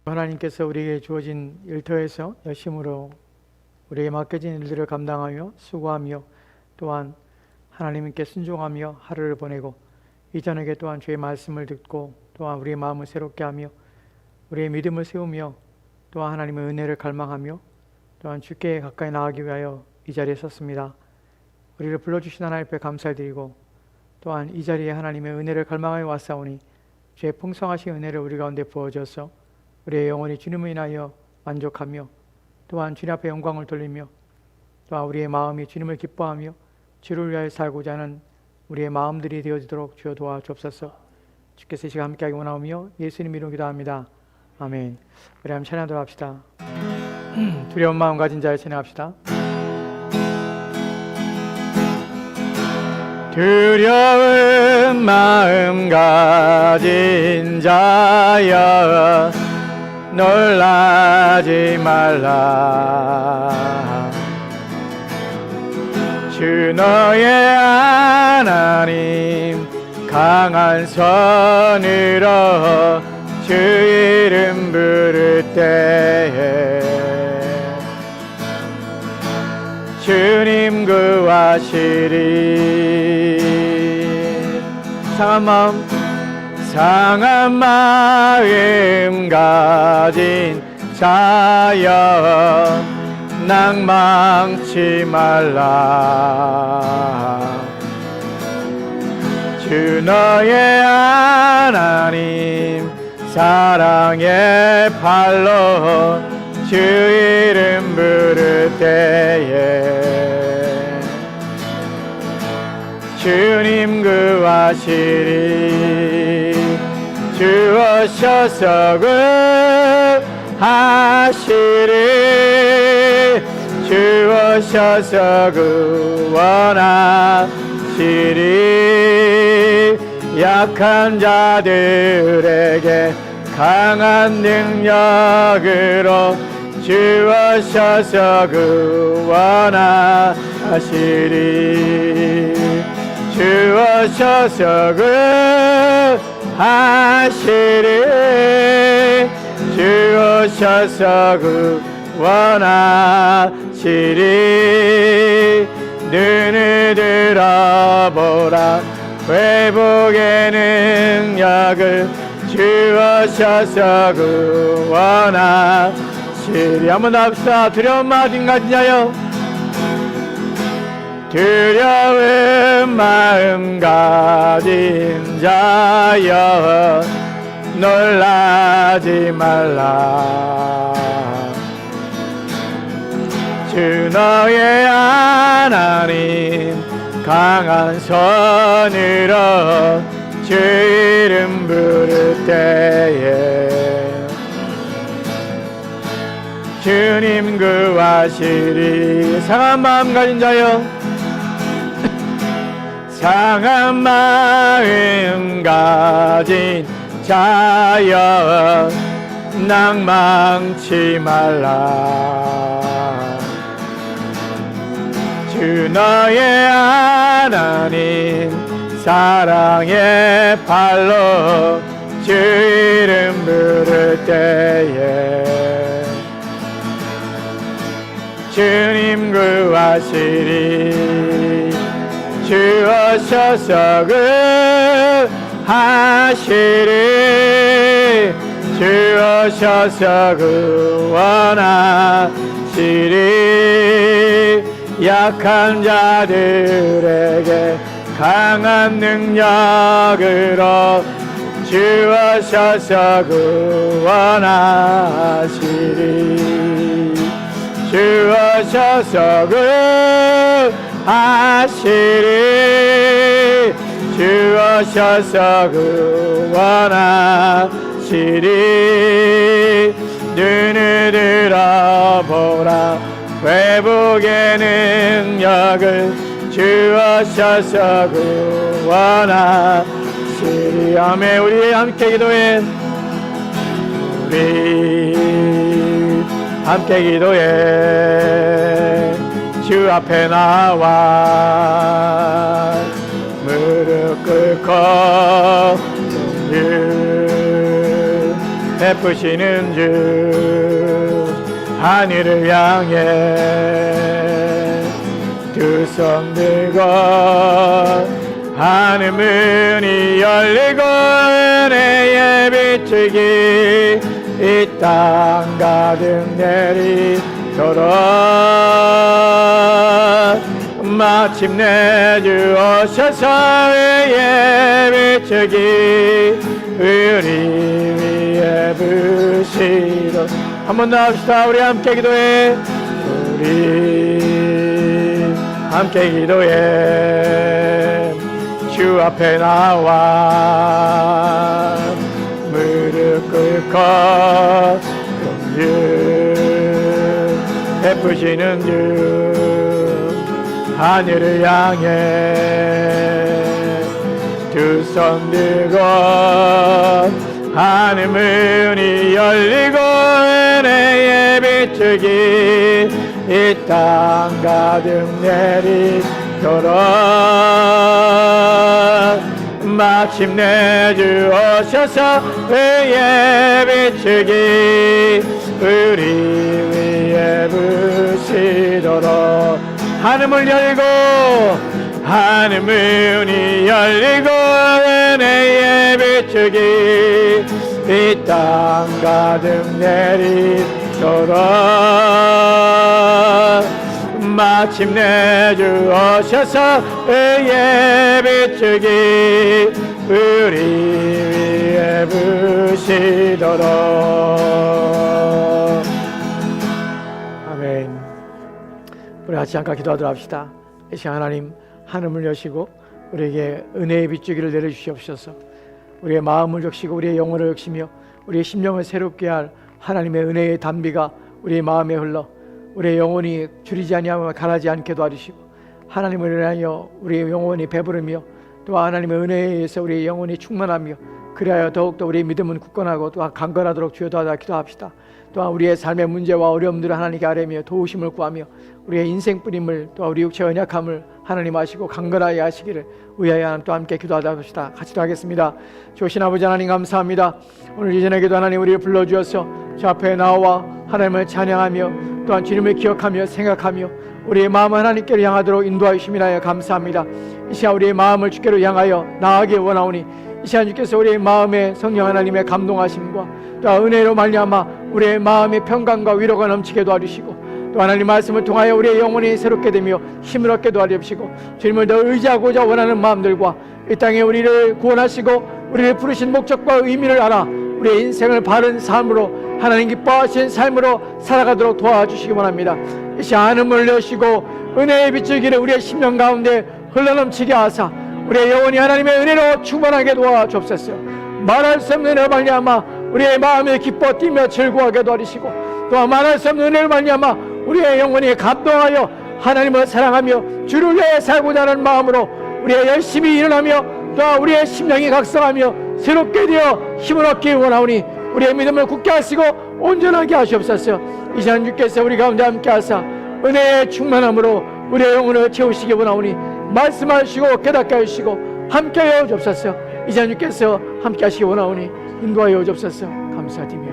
하나님께서 우리에게 주어진 일터에서 열심으로 우리에게 맡겨진 일들을 감당하며 수고하며 또한 하나님께 순종하며 하루를 보내고 이 저녁에 또한 주의 말씀을 듣고 또한 우리의 마음을 새롭게 하며 우리의 믿음을 세우며 또한 하나님의 은혜를 갈망하며 또한 주께 가까이 나가기 위하여 이 자리에 섰습니다. 우리를 불러주신 하나님 앞에 감사드리고 또한 이 자리에 하나님의 은혜를 갈망하여 왔사오니 주의 풍성하신 은혜를 우리 가운데 부어줘서 우리의 영혼이 주님을 인하여 만족하며 또한 주님 앞에 영광을 돌리며 또한 우리의 마음이 주님을 기뻐하며 주를 위하여 살고자 하는 우리의 마음들이 되어지도록 주여 도와주옵소서. 주께서 이 시간 함께하기 원하오며 예수님 이름으로 기도합니다. 아멘. 우리 한번 찬양하도록 합시다. 두려운 마음 가진 자의 찬양합시다. 두려운 마음 가진 자여 놀라지 말라. 주 너의 하나님 강한 손으로 주 이름 부를 때에 주님 구하시리. 상한 마음 가진 자여 낭망치 말라. 주 너의 하나님 사랑의 팔로 주 이름 부를 때에 주님 구하시리. 주 오셔서 구하시리. 주 오셔서 구원하시리. 약한 자들에게 강한 능력으로 주 오셔서 구원하시리. 주 오셔서 구하시리. 주 오셔서 구원하시리. 눈을 들어보라. 회복의 능력을 주 오셔서 구원하시리. 한번 더 합시다. 두려운 마음 가진 자여 두려운 마음 가진 자여 놀라지 말라. 주 너의 하나님 강한 손으로 주 이름 부를 때에 주님 구하시리. 상한 마음 가진 자여 상한 마음 가진 자여 낭망치 말라. 주 너의 하나님 사랑의 팔로 주 이름 부를 때에 주님 구하시리. 주 오셔서 구하시리. 주 오셔서 구원하시리. 약한 자들에게 강한 능력으로 주 오셔서 구원하시리. 주 오셔서 구하시리. 주 오셔서 구원하시리. 눈을 들어보라. 회복의 능력을 주 오셔서 구원하시리. 아멘. 우리 함께 기도해. 우리 함께 기도해. 주 앞에 나와 무릎 꿇고 베푸시는 주 하늘을 향해 두 손 들고 하늘 문이 열리고 은혜의 비추기 이 땅 가득 내리도록 마침내 주 오셔서 의의 비추기 우리 위에 부시도록 한 번 더 합시다. 우리 함께 기도해. 우리 함께 기도해. 주 앞에 나와 무릎 꿇고 긍휼 베푸시는 주 하늘을 향해 두 손 들고 하늘 문이 열리고 은혜의 비추기 이 땅 가득 내리도록 마침내 주 오셔서 의의 비추기 우리 위에 부시도록 하늘을 열고 하늘 문이 열리고 은혜의 비추기 이 땅 가득 내리도록 마침내 주 오셔서 의의 비추기 우리 위에 부시도록 아멘. 우리 같이 잠깐 기도하도록 합시다. 이 시간 하나님 하늘을 여시고 우리에게 은혜의 비추기를 내려주시옵소서. 우리의 마음을 적시고 우리의 영혼을 적시며 우리의 심령을 새롭게 할 하나님의 은혜의 단비가 우리의 마음에 흘러 우리의 영혼이 줄이지 아니하며 가라지 않게 도와주시고 하나님을 인하여 우리의 영혼이 배부르며 또 하나님의 은혜에 의해서 우리의 영혼이 충만하며 그리하여 더욱더 우리의 믿음은 굳건하고 또한 강건하도록 주여 도와달라 기도합시다. 또한 우리의 삶의 문제와 어려움들을 하나님께 아뢰며 도우심을 구하며 우리의 인생뿐임을 또 우리 육체의 연약함을 하나님 아시고 강건하게 하시기를 의하여 하나님 또 함께 기도하다 봅시다. 같이 기도하겠습니다. 주신 아버지 하나님 감사합니다. 오늘 이전에도 하나님 우리를 불러주어서 저 앞에 나와 하나님을 찬양하며 또한 주님을 기억하며 생각하며 우리의 마음을 하나님께로 향하도록 인도하여 주심이라여 감사합니다. 이 시간 우리의 마음을 주께로 향하여 나아가기 원하오니 이 시간 주께서 우리의 마음에 성령 하나님의 감동하심과 또 은혜로 말미암아 우리의 마음의 평강과 위로가 넘치게 도와주시고 또 하나님 말씀을 통하여 우리의 영혼이 새롭게 되며 힘을 얻게 도와주시고 주님을 더 의지하고자 원하는 마음들과 이 땅에 우리를 구원하시고 우리를 부르신 목적과 의미를 알아 우리의 인생을 바른 삶으로 하나님 기뻐하신 삶으로 살아가도록 도와주시기 원합니다. 이 시간 하늘을 여시고 은혜의 비추기를 우리의 심령 가운데 흘러넘치게 하사 우리의 영혼이 하나님의 은혜로 충만하게 도와주옵소서. 말할 수 없는 은혜로 말미암아 우리의 마음이 기뻐 뛰며 즐거워하게 도와주시고 또한 말할 수 없는 은혜로 말미암아 우리의 영혼이 감동하여 하나님을 사랑하며 주를 위해 살고자 하는 마음으로 우리가 열심히 일어나며 또한 우리의 심령이 각성하며 새롭게 되어 힘을 얻기 원하오니 우리의 믿음을 굳게 하시고 온전하게 하시옵소서. 이 시간 주께서 우리 가운데 함께 하사 은혜의 충만함으로 우리의 영혼을 채우시기 원하오니 말씀하시고 깨닫게 하시고 함께하여 주옵소서. 이 시간 주께서 함께 하시기 원하오니 인도하여 주옵소서. 감사드리며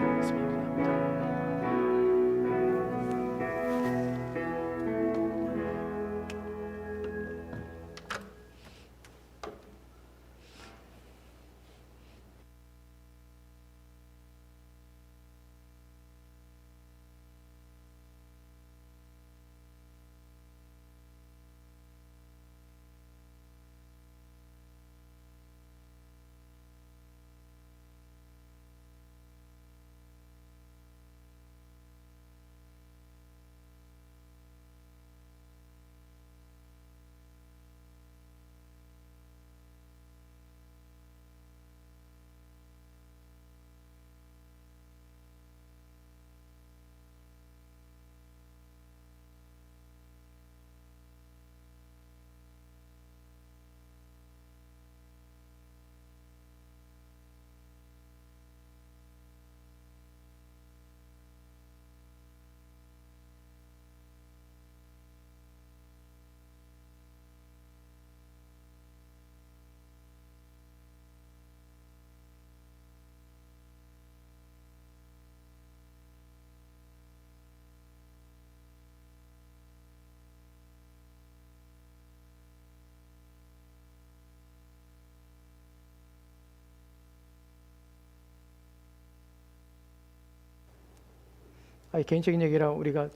개인적인 얘기라 우리가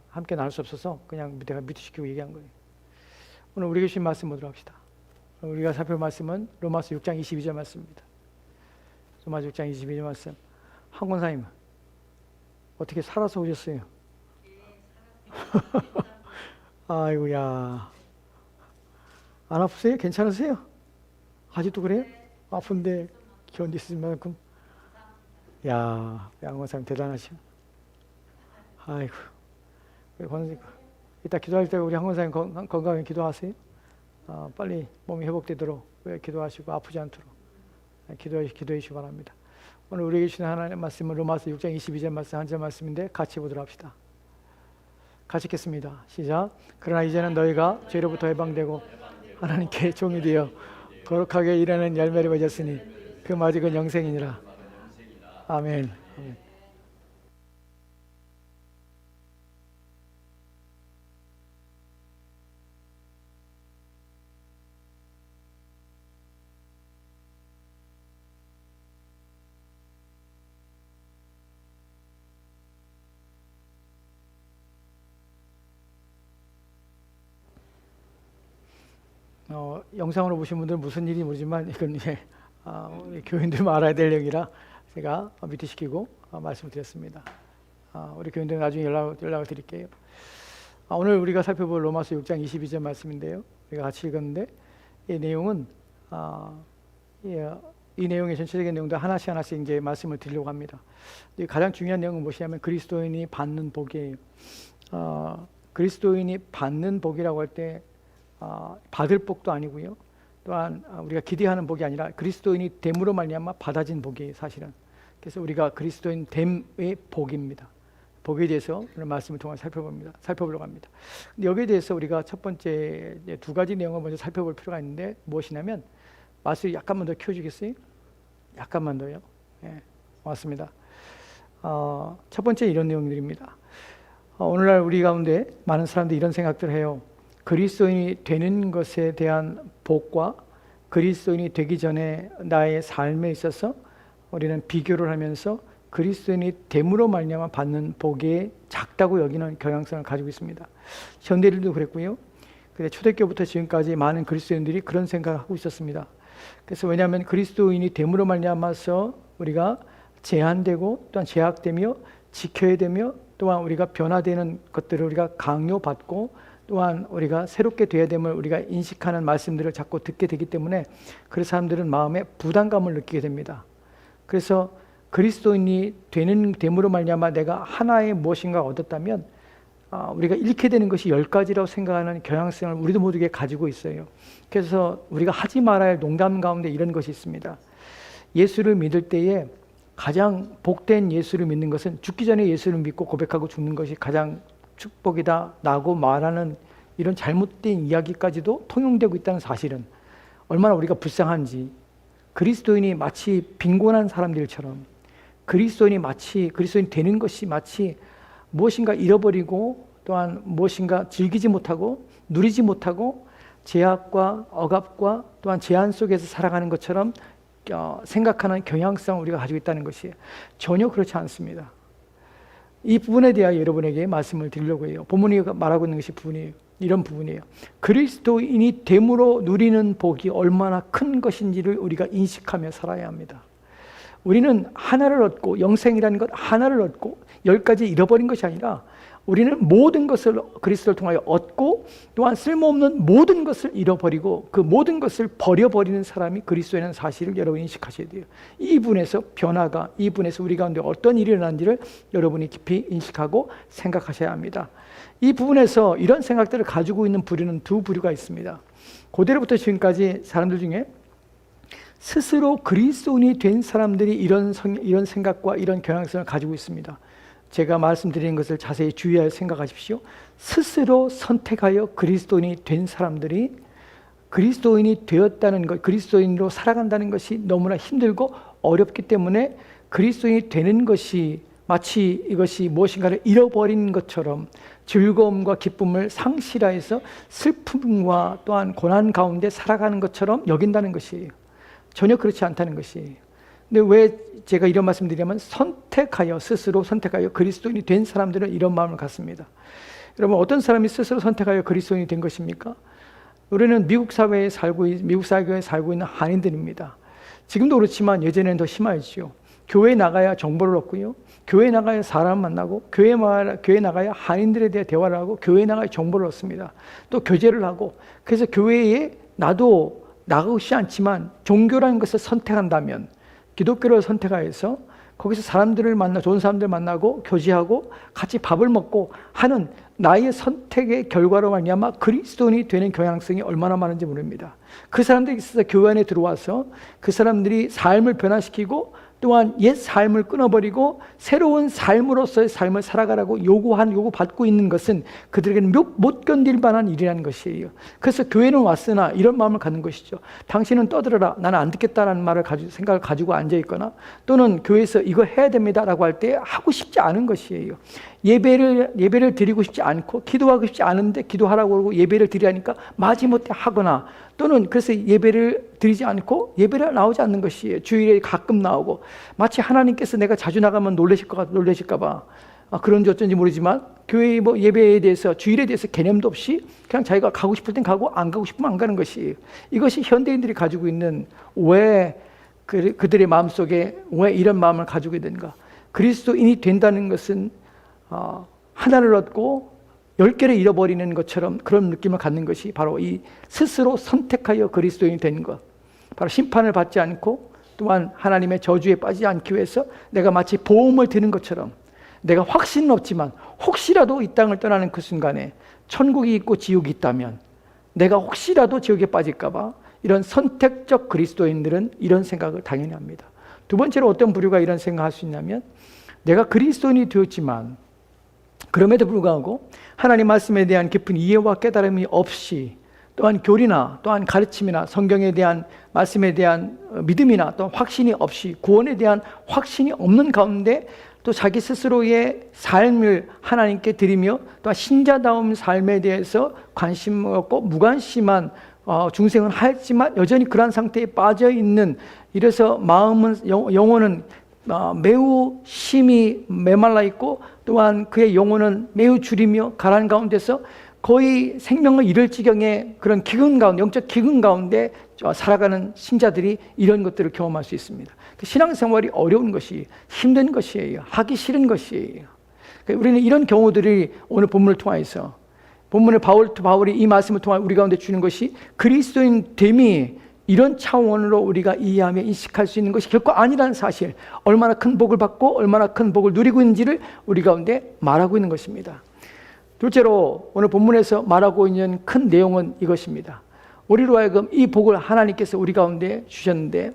함께 나눌 수 없어서 그냥 내가 뮤트시키고 얘기한 거예요. 오늘 우리에게 주신 말씀 보도록 합시다. 우리가 살펴볼 말씀은 로마서 6장 22절 말씀입니다. 로마서 6장 22절 말씀. 한 권사님 어떻게 살아서 오셨어요? 아이고야. 안 아프세요? 괜찮으세요? 아직도 그래요? 아픈데 견디실 만큼. 야, 양원사님 대단하시오. 아이고. 이따 기도할 때 우리 한권사님 건강하게 기도하세요. 빨리 몸이 회복되도록 기도하시고 아프지 않도록 기도해 주시기 바랍니다. 오늘 우리에게 주신 하나님의 말씀은 로마서 6장 22절 말씀 한 절 말씀인데 같이 보도록 합시다. 같이 읽겠습니다. 시작. 그러나 이제는 너희가 죄로부터 해방되고 하나님께 종이 되어 거룩하게 일하는 열매를 맺었으니 그 마직은 영생이니라. 아멘. 아멘. 영상으로 보신 분들은 무슨 일인지 모르지만 이건 우리 교인들만 알아야 될 얘기라 제가 뮤트시키고 말씀을 드렸습니다. 우리 교인들 나중에 연락을 드릴게요. 오늘 우리가 살펴볼 로마서 6장 22절 말씀인데요. 우리가 같이 읽었는데 이 내용은 이 내용의 전체적인 내용도 하나씩 이제 말씀을 드리려고 합니다. 가장 중요한 내용은 무엇이냐면 그리스도인이 받는 복이에요. 그리스도인이 받는 복이라고 할 때 받을 복도 아니고요. 또한 우리가 기대하는 복이 아니라 그리스도인이 됨으로 말미암아 받아진 복이에요, 사실은. 그래서 우리가 그리스도인 됨의 복입니다. 복에 대해서 오늘 말씀을 통해 살펴보려고 합니다. 근데 여기에 대해서 우리가 첫 번째 두 가지 내용을 먼저 살펴볼 필요가 있는데 무엇이냐면 말씀을 약간만 더 키워주겠어요? 약간만 더요. 네, 고맙습니다. 첫 번째 이런 내용들입니다. 오늘날 우리 가운데 많은 사람들이 이런 생각들을 해요. 그리스도인이 되는 것에 대한 복과 그리스도인이 되기 전에 나의 삶에 있어서 우리는 비교를 하면서 그리스도인이 됨으로 말미암아 받는 복이 작다고 여기는 경향성을 가지고 있습니다. 현대인들도 그랬고요. 근데 초대교부터 지금까지 많은 그리스도인들이 그런 생각을 하고 있었습니다. 그래서 왜냐하면 그리스도인이 됨으로 말미암아서 우리가 제한되고 또한 제약되며 지켜야 되며 또한 우리가 변화되는 것들을 우리가 강요받고 또한 우리가 새롭게 되어야 됨을 우리가 인식하는 말씀들을 자꾸 듣게 되기 때문에 그 사람들은 마음에 부담감을 느끼게 됩니다. 그래서 그리스도인이 됨으로 말미암아 내가 하나의 무엇인가 얻었다면 우리가 잃게 되는 것이 10가지라고 생각하는 경향성을 우리도 모두게 가지고 있어요. 그래서 우리가 하지 말아야 할 농담 가운데 이런 것이 있습니다. 예수를 믿을 때에 가장 복된 예수를 믿는 것은 죽기 전에 예수를 믿고 고백하고 죽는 것이 가장 축복이다 라고 말하는 이런 잘못된 이야기까지도 통용되고 있다는 사실은 얼마나 우리가 불쌍한지, 그리스도인이 마치 빈곤한 사람들처럼 그리스도인이 되는 것이 마치 무엇인가 잃어버리고 또한 무엇인가 즐기지 못하고 누리지 못하고 제약과 억압과 또한 제한 속에서 살아가는 것처럼 생각하는 경향성을 우리가 가지고 있다는 것이에요. 전혀 그렇지 않습니다. 이 부분에 대하여 여러분에게 말씀을 드리려고 해요. 본문이 말하고 있는 것이 이런 부분이에요. 그리스도인이 됨으로 누리는 복이 얼마나 큰 것인지를 우리가 인식하며 살아야 합니다. 우리는 하나를 얻고 영생이라는 것 하나를 얻고 10가지 잃어버린 것이 아니라 우리는 모든 것을 그리스도를 통하여 얻고 또한 쓸모없는 모든 것을 잃어버리고 그 모든 것을 버려버리는 사람이 그리스도라는 사실을 여러분이 인식하셔야 돼요. 이 부분에서 변화가, 이 부분에서 우리 가운데 어떤 일이 일어난지를 여러분이 깊이 인식하고 생각하셔야 합니다. 이 부분에서 이런 생각들을 가지고 있는 부류는 두 부류가 있습니다. 고대로부터 지금까지 사람들 중에 스스로 그리스도인이 된 사람들이 이런 생각과 이런 경향성을 가지고 있습니다. 제가 말씀드리는 것을 자세히 주의하여 생각하십시오. 스스로 선택하여 그리스도인이 된 사람들이 그리스도인이 되었다는 것, 그리스도인으로 살아간다는 것이 너무나 힘들고 어렵기 때문에 그리스도인이 되는 것이 마치 이것이 무엇인가를 잃어버린 것처럼 즐거움과 기쁨을 상실하여서 슬픔과 또한 고난 가운데 살아가는 것처럼 여긴다는 것이에요. 전혀 그렇지 않다는 것이에요. 근데 왜 제가 이런 말씀 드리냐면 스스로 선택하여 그리스도인이 된 사람들은 이런 마음을 갖습니다. 여러분, 어떤 사람이 스스로 선택하여 그리스도인이 된 것입니까? 우리는 미국 사회에 살고 있는 한인들입니다. 지금도 그렇지만 예전에는 더 심하였지요. 교회에 나가야 정보를 얻고요. 교회에 나가야 사람 만나고, 교회에 나가야 한인들에 대해 대화를 하고, 교회에 나가야 정보를 얻습니다. 또 교제를 하고. 그래서 교회에 나도 나가고 싶지 않지만 종교라는 것을 선택한다면, 기독교를 선택하여서 거기서 좋은 사람들 만나고 교제하고 같이 밥을 먹고 하는 나의 선택의 결과로 말미암아 그리스도인이 되는 경향성이 얼마나 많은지 모릅니다. 그 사람들이 있어서 교회 안에 들어와서 그 사람들이 삶을 변화시키고, 또한 옛 삶을 끊어버리고 새로운 삶으로서의 삶을 살아가라고 요구받고 있는 것은 그들에게는 못 견딜 만한 일이라는 것이에요. 그래서 교회는 왔으나 이런 마음을 갖는 것이죠. 당신은 떠들어라, 나는 안 듣겠다라는 생각을 가지고 앉아있거나, 또는 교회에서 이거 해야 됩니다라고 할 때 하고 싶지 않은 것이에요. 예배를 드리고 싶지 않고, 기도하고 싶지 않은데 기도하라고 그러고 예배를 드리라니까 마지못해 하거나, 또는 그래서 예배를 드리지 않고 예배를 나오지 않는 것이에요. 주일에 가끔 나오고, 마치 하나님께서 내가 자주 나가면 놀라실까 봐 그런지 어쩐지 모르지만, 교회 예배에 대해서, 주일에 대해서 개념도 없이 그냥 자기가 가고 싶을 땐 가고 안 가고 싶으면 안 가는 것이에요. 이것이 현대인들이 가지고 있는, 왜 그들의 마음속에 왜 이런 마음을 가지고 있는가? 그리스도인이 된다는 것은 하나를 얻고 10개를 잃어버리는 것처럼 그런 느낌을 갖는 것이 바로 이 스스로 선택하여 그리스도인이 된 것, 바로 심판을 받지 않고, 또한 하나님의 저주에 빠지지 않기 위해서 내가 마치 보험을 드는 것처럼, 내가 확신은 없지만 혹시라도 이 땅을 떠나는 그 순간에 천국이 있고 지옥이 있다면 내가 혹시라도 지옥에 빠질까 봐, 이런 선택적 그리스도인들은 이런 생각을 당연히 합니다. 두 번째로 어떤 부류가 이런 생각을 할 수 있냐면, 내가 그리스도인이 되었지만 그럼에도 불구하고 하나님 말씀에 대한 깊은 이해와 깨달음이 없이, 또한 교리나 또한 가르침이나 성경에 대한 말씀에 대한 믿음이나 또 확신이 없이, 구원에 대한 확신이 없는 가운데 또 자기 스스로의 삶을 하나님께 드리며, 또 신자다운 삶에 대해서 관심 없고 무관심한 중생은 하였지만 여전히 그러한 상태에 빠져 있는, 이래서 영혼은 매우 심히 메말라 있고, 또한 그의 영혼은 매우 줄이며 가라앉은 가운데서 거의 생명을 잃을 지경의 그런 기근 가운데, 영적 기근 가운데 살아가는 신자들이 이런 것들을 경험할 수 있습니다. 신앙생활이 어려운 것이, 힘든 것이에요. 하기 싫은 것이에요. 우리는 이런 경우들이 오늘 본문을 통해서, 본문을 바울이 이 말씀을 통해 우리 가운데 주는 것이, 그리스도인 됨이 이런 차원으로 우리가 이해하며 인식할 수 있는 것이 결코 아니라는 사실, 얼마나 큰 복을 받고 얼마나 큰 복을 누리고 있는지를 우리 가운데 말하고 있는 것입니다. 둘째로 오늘 본문에서 말하고 있는 큰 내용은 이것입니다. 우리로 하여금 이 복을 하나님께서 우리 가운데 주셨는데,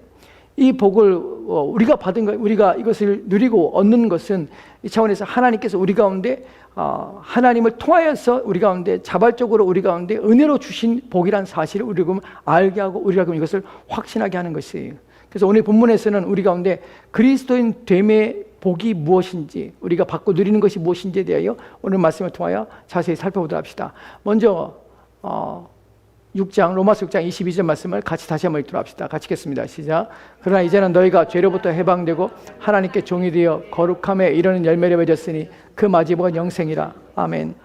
이 복을 우리가 받은 것, 우리가 이것을 누리고 얻는 것은 이 차원에서 하나님께서 우리 가운데 하나님을 통하여서 우리 가운데 자발적으로 우리 가운데 은혜로 주신 복이라는 사실을 우리가 알게 하고, 우리가 이것을 확신하게 하는 것이에요. 그래서 오늘 본문에서는 우리 가운데 그리스도인 됨의 복이 무엇인지, 우리가 받고 누리는 것이 무엇인지에 대하여 오늘 말씀을 통하여 자세히 살펴보도록 합시다. 먼저 로마서 6장 22절 말씀을 같이 다시 한번 읽도록 합시다. 같이 읽겠습니다. 시작. 그러나 이제는 너희가 죄로부터 해방되고 하나님께 종이 되어 거룩함에 이르는 열매를 맺었으니 그 마지막은 영생이라. 아멘.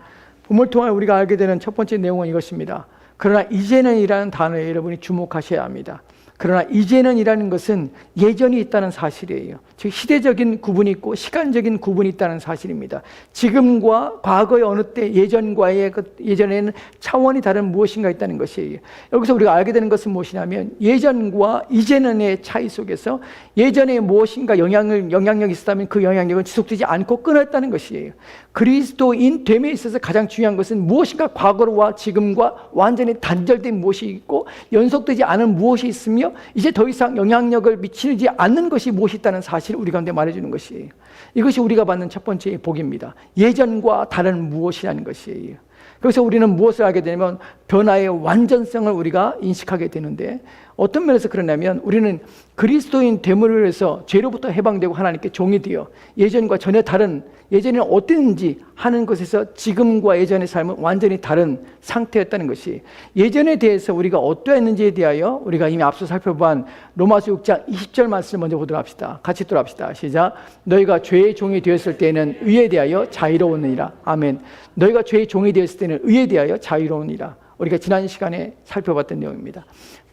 본문을 통해 우리가 알게 되는 첫 번째 내용은 이것입니다. 그러나 이제는 이라는 단어에 여러분이 주목하셔야 합니다. 그러나 이제는 이라는 것은 예전이 있다는 사실이에요. 즉 시대적인 구분이 있고 시간적인 구분이 있다는 사실입니다. 지금과 과거의 어느 때 예전과의 예전에는 차원이 다른 무엇인가 있다는 것이에요. 여기서 우리가 알게 되는 것은 무엇이냐면, 예전과 이제는의 차이 속에서 예전에 무엇인가 영향력이 있었다면 그 영향력은 지속되지 않고 끊었다는 것이에요. 그리스도인 됨에 있어서 가장 중요한 것은 무엇인가 과거와 지금과 완전히 단절된 무엇이 있고 연속되지 않은 무엇이 있으며 이제 더 이상 영향력을 미치지 않는 것이 무엇이 있다는 사실을 우리 가운데 말해주는 것이에요. 이것이 우리가 받는 첫 번째 복입니다. 예전과 다른 무엇이라는 것이에요. 그래서 우리는 무엇을 알게 되냐면, 변화의 완전성을 우리가 인식하게 되는데, 어떤 면에서 그러냐면 우리는 그리스도인 됨으로 해서 죄로부터 해방되고 하나님께 종이 되어 예전과 전혀 다른, 예전에는 어땠는지 하는 것에서 지금과 예전의 삶은 완전히 다른 상태였다는 것이, 예전에 대해서 우리가 어떠했는지에 대하여 우리가 이미 앞서 살펴본 로마서 6장 20절 말씀을 먼저 보도록 합시다. 같이 읽도록 합시다. 시작. 너희가 죄의 종이 되었을 때는 의에 대하여 자유로웠느니라. 아멘. 너희가 죄의 종이 되었을 때는 의에 대하여 자유로우니라. 우리가 지난 시간에 살펴봤던 내용입니다.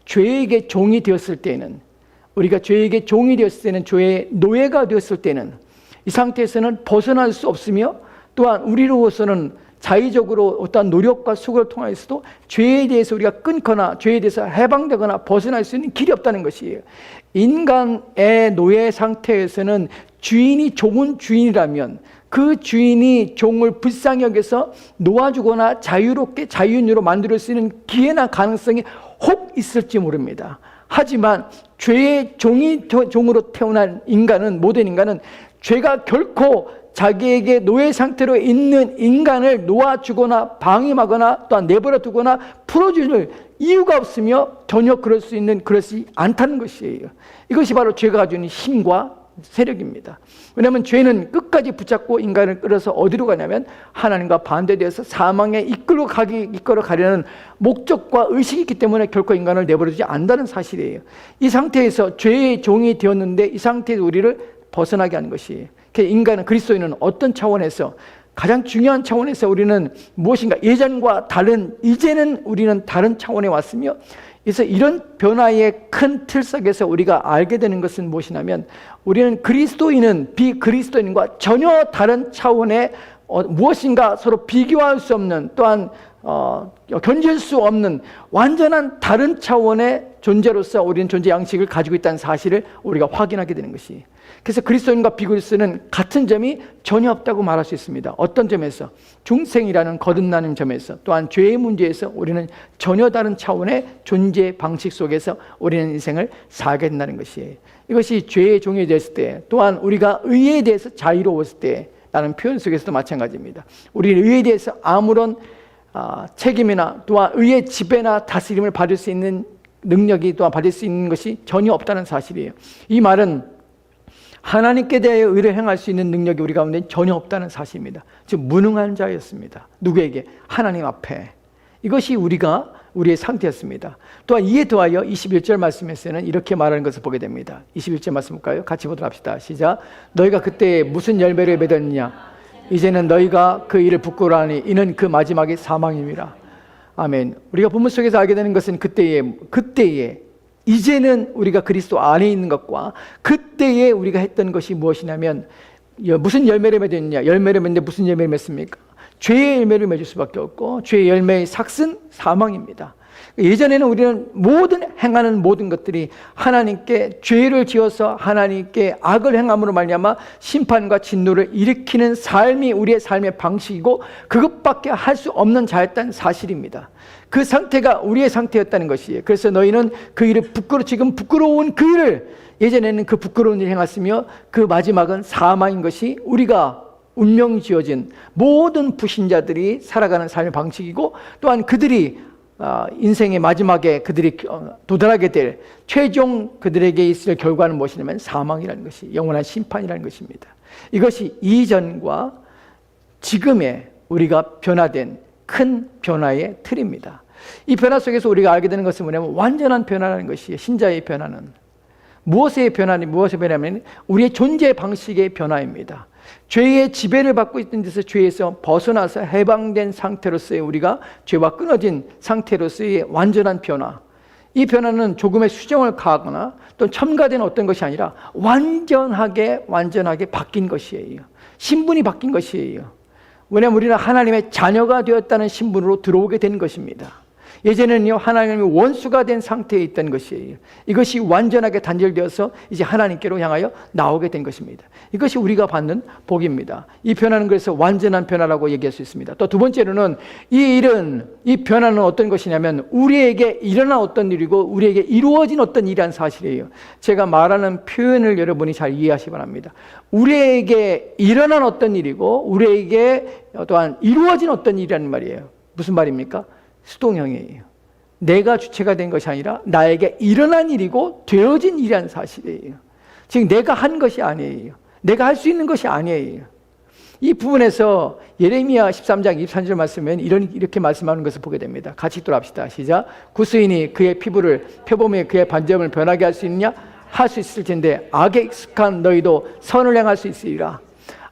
죄에게 종이 되었을 때는, 우리가 죄에게 종이 되었을 때는, 죄의 노예가 되었을 때는 이 상태에서는 벗어날 수 없으며, 또한 우리로서는 자의적으로 어떠한 노력과 수고를 통해서도 죄에 대해서 우리가 끊거나 죄에 대해서 해방되거나 벗어날 수 있는 길이 없다는 것이에요. 인간의 노예 상태에서는 주인이 종은 주인이라면 그 주인이 종을 불쌍히 여겨서 놓아주거나 자유롭게 자유인으로 만들 수 있는 기회나 가능성이 혹 있을지 모릅니다. 하지만 죄의 종으로 태어난 인간은, 모든 인간은 죄가 결코 자기에게 노예 상태로 있는 인간을 놓아주거나 방임하거나 또한 내버려 두거나 풀어줄 이유가 없으며 전혀 그렇지 않다는 것이에요. 이것이 바로 죄가 가지고 있는 힘과 세력입니다. 왜냐하면 죄는 끝까지 붙잡고 인간을 끌어서 어디로 가냐면 하나님과 반대되어서 사망에 이끌어 가려는 목적과 의식이 있기 때문에 결코 인간을 내버려두지 않는다는 사실이에요. 이 상태에서 죄의 종이 되었는데 이 상태에서 우리를 벗어나게 하는 것이에요. 인간은, 그리스도인은 어떤 차원에서, 가장 중요한 차원에서 우리는 무엇인가 예전과 다른, 이제는 우리는 다른 차원에 왔으며, 그래서 이런 변화의 큰 틀 속에서 우리가 알게 되는 것은 무엇이냐면, 우리는 그리스도인은 비그리스도인과 전혀 다른 차원의 무엇인가 서로 비교할 수 없는, 또한 견질 수 없는 완전한 다른 차원의 존재로서 우리는 존재 양식을 가지고 있다는 사실을 우리가 확인하게 되는 것이에요. 그래서 그리스도인과 비그리스도인은 같은 점이 전혀 없다고 말할 수 있습니다. 어떤 점에서? 중생이라는 거듭나는 점에서, 또한 죄의 문제에서 우리는 전혀 다른 차원의 존재 방식 속에서 우리는 인생을 살게 된다는 것이에요. 이것이 죄의 종이 됐을 때, 또한 우리가 의에 대해서 자유로웠을 때 라는 표현 속에서도 마찬가지입니다. 우리는 의에 대해서 아무런 책임이나 또한 의의 지배나 다스림을 받을 수 있는 능력이, 또한 받을 수 있는 것이 전혀 없다는 사실이에요. 이 말은 하나님께 대하여 의를 행할 수 있는 능력이 우리 가운데 전혀 없다는 사실입니다. 즉 무능한 자였습니다. 누구에게? 하나님 앞에. 이것이 우리의 상태였습니다. 또한 이에 더하여 21절 말씀에서는 이렇게 말하는 것을 보게 됩니다. 21절 말씀 볼까요? 같이 보도록 합시다. 시작. 너희가 그때 무슨 열매를 맺었느냐? 이제는 너희가 그 일을 부끄러워하니 이는 그 마지막이 사망임이라. 아멘. 우리가 본문 속에서 알게 되는 것은 그때에 이제는 우리가 그리스도 안에 있는 것과 그때에 우리가 했던 것이 무엇이냐면, 무슨 열매를 맺었느냐? 열매를 맺는데 무슨 열매를 맺습니까? 죄의 열매를 맺을 수밖에 없고, 죄의 열매의 삭은 사망입니다. 예전에는 우리는 행하는 모든 것들이 하나님께 죄를 지어서 하나님께 악을 행함으로 말미암아 심판과 진노를 일으키는 삶이 우리의 삶의 방식이고, 그것밖에 할 수 없는 자였다는 사실입니다. 그 상태가 우리의 상태였다는 것이에요. 그래서 너희는 그 일을 지금 부끄러운 그 일을, 예전에는 그 부끄러운 일을 행했으며 그 마지막은 사망인 것이 우리가 운명 지어진 모든 불신자들이 살아가는 삶의 방식이고, 또한 그들이 인생의 마지막에 그들이 도달하게 될 최종 그들에게 있을 결과는 무엇이냐면 사망이라는 것이, 영원한 심판이라는 것입니다. 이것이 이전과 지금의 우리가 변화된 큰 변화의 틀입니다. 이 변화 속에서 우리가 알게 되는 것은 뭐냐면 완전한 변화라는 것이에요. 신자의 변화는 무엇의 변화냐면 우리의 존재 방식의 변화입니다. 죄의 지배를 받고 있던 데서 죄에서 벗어나서 해방된 상태로서의, 우리가 죄와 끊어진 상태로서의 완전한 변화. 이 변화는 조금의 수정을 가하거나 또 첨가된 어떤 것이 아니라 완전하게 바뀐 것이에요. 신분이 바뀐 것이에요. 왜냐하면 우리는 하나님의 자녀가 되었다는 신분으로 들어오게 된 것입니다. 예전에는요, 하나님의 원수가 된 상태에 있던 것이에요. 이것이 완전하게 단절되어서 이제 하나님께로 향하여 나오게 된 것입니다. 이것이 우리가 받는 복입니다. 이 변화는 그래서 완전한 변화라고 얘기할 수 있습니다. 또 두 번째로는 이 변화는 어떤 것이냐면 우리에게 일어난 어떤 일이고 우리에게 이루어진 어떤 일이라는 사실이에요. 제가 말하는 표현을 여러분이 잘 이해하시기 바랍니다. 우리에게 일어난 어떤 일이고 우리에게 또한 이루어진 어떤 일이라는 말이에요. 무슨 말입니까? 수동형이에요. 내가 주체가 된 것이 아니라 나에게 일어난 일이고 되어진 일이라는 사실이에요. 즉 내가 한 것이 아니에요. 내가 할 수 있는 것이 아니에요. 이 부분에서 예레미야 13장 23절 말씀은 이렇게 말씀하는 것을 보게 됩니다. 같이 읽도록 시작. 구스인이 그의 피부를 표범에 그의 반점을 변하게 할 수 있느냐? 할 수 있을 텐데 악에 익숙한 너희도 선을 행할 수 있으리라.